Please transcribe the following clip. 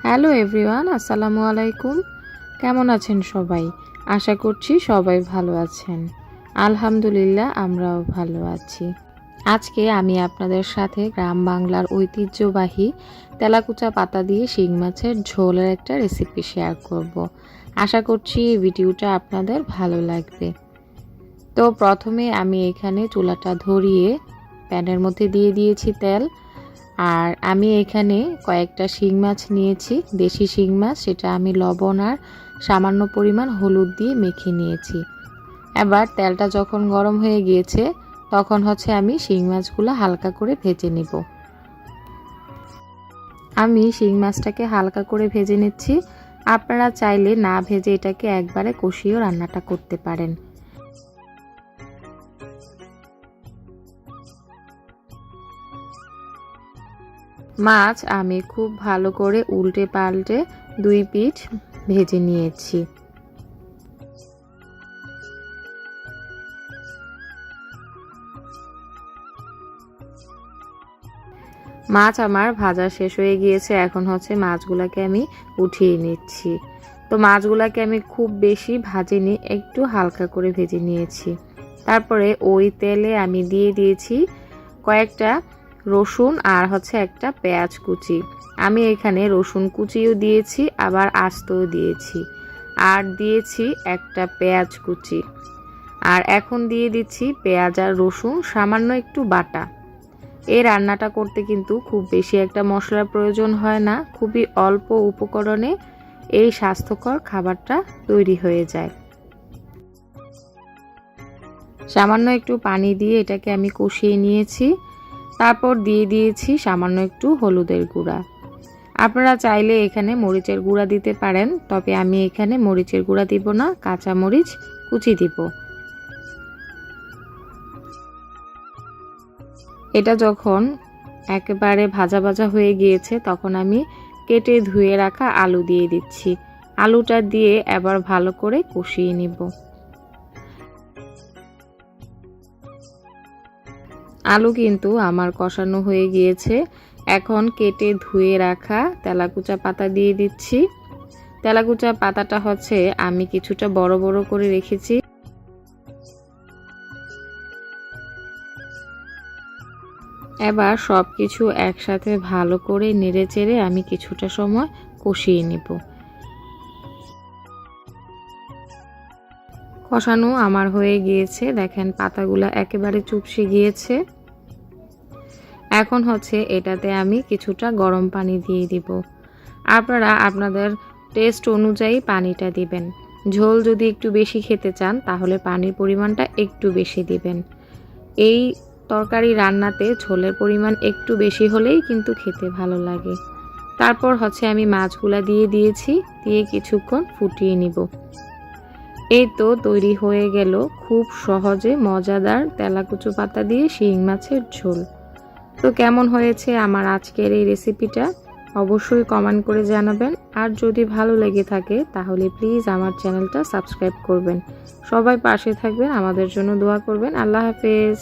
Hello everyone, আসসালামু আলাইকুম। কেমন আছেন সবাই? আশা করছি সবাই ভালো আছেন। আলহামদুলিল্লাহ, আমরাও ভালো আছি। আজকে আমি আপনাদের সাথে গ্রাম বাংলার ঐতিহ্যবাহী তেলাকুচা পাতা দিয়ে শিং মাছের ঝোলের একটা রেসিপি শেয়ার করব। আশা করছি এই ভিডিওটা আপনাদের ভালো লাগবে। তো প্রথমে আমি এখানে চুলাটা ধরিয়ে প্যানের মধ্যে দিয়ে দিয়েছি তেল। আর আমি এখানে কয়েকটা শিং মাছ নিয়েছি, দেশি শিং মাছ। সেটা আমি লবণ আর সামান্য পরিমাণ হলুদ দিয়ে মেখে নিয়েছি। এবার তেলটা যখন গরম হয়ে গিয়েছে তখন আমি শিং মাছগুলো হালকা করে ভেজে নিব। আমি শিং মাছটাকে হালকা করে ভেজে নিচ্ছি। আপনারা চাইলে না ভেজে এটাকে একবারে কষিয়েও রান্নাটা করতে পারেন। মাছ আমি খুব ভালো করে উল্টে পাল্টে দুই পিঠ ভেজে নিয়েছি। মাছ আমার ভাজা শেষ হয়ে গিয়েছে। এখন মাছগুলোকে আমি উঠিয়ে নিচ্ছি। তো মাছগুলোকে আমি খুব বেশি ভাজিনি, একটু হালকা করে ভেজে নিয়েছি। তারপরে ওই তেলে আমি দিয়ে দিয়েছি কয়েকটা রসুন আর একটা পেঁয়াজ কুচি। আমি এখানে রসুন কুচিও দিয়েছি, আবার আস্তও দিয়েছি, আর দিয়েছি একটা পেঁয়াজ কুচি। আর এখন দিয়ে দিচ্ছি পেঁয়াজ আর রসুন সামান্য একটু বাটা। এই রান্নাটা করতে কিন্তু খুব বেশি একটা মশলার প্রয়োজন হয় না, খুবই অল্প উপকরণে এই স্বাস্থ্যকর খাবারটা তৈরি হয়ে যায়। সামান্য একটু পানি দিয়ে এটাকে আমি কষিয়ে নিয়েছি। তারপর দিয়ে দিয়েছি সামান্য একটু হলুদের গুঁড়া। আপনারা চাইলে এখানে মরিচের গুঁড়া দিতে পারেন, তবে আমি এখানে মরিচের গুঁড়া দিব না, কাঁচা মরিচ কুচি দিব। এটা যখন একেবারে ভাজা ভাজা হয়ে গিয়েছে তখন আমি কেটে ধুয়ে রাখা আলু দিয়ে দিচ্ছি। আলুটা দিয়ে এবার ভালো করে কষিয়ে নিব। আলু কিন্তু আমার কষানো হয়ে গিয়েছে। এখন কেটে ধুয়ে রাখা তেলাকুচা পাতা দিয়ে দিচ্ছি। তেলাকুচা পাতাটা আমি কিছুটা বড় বড় করে রেখেছি। এবার সব কিছু একসাথে ভালো করে নেড়েচেড়ে আমি কিছুটা সময় কষিয়ে নিব। কষানো আমার হয়ে গিয়েছে, দেখেন পাতাগুলো একেবারে চুপসে গিয়েছে। এখন এটাতে আমি কিছুটা গরম পানি দিয়ে দিব। আপনারা আপনাদের টেস্ট অনুযায়ী পানিটা দিবেন। ঝোল যদি একটু বেশি খেতে চান তাহলে পানির পরিমাণটা একটু বেশি দিবেন। এই তরকারি রান্নাতে ঝোলের পরিমাণ একটু বেশি হলেই কিন্তু খেতে ভালো লাগে। তারপর আমি মাছগুলা দিয়ে দিয়েছি, দিয়ে কিছুক্ষণ ফুটিয়ে নিব। এই তো তৈরি হয়ে গেল খুব সহজে মজাদার তেলাকুচো পাতা দিয়ে শিং মাছের ঝোল। তো কেমন হয়েছে আমার আজকের এই রেসিপিটা অবশ্যই কমেন্ট করে জানাবেন। আর যদি ভালো লেগে থাকে তাহলে প্লিজ আমার চ্যানেলটা সাবস্ক্রাইব করবেন। সবাই পাশে থাকবেন, আমাদের জন্য দোয়া করবেন। আল্লাহ হাফেজ।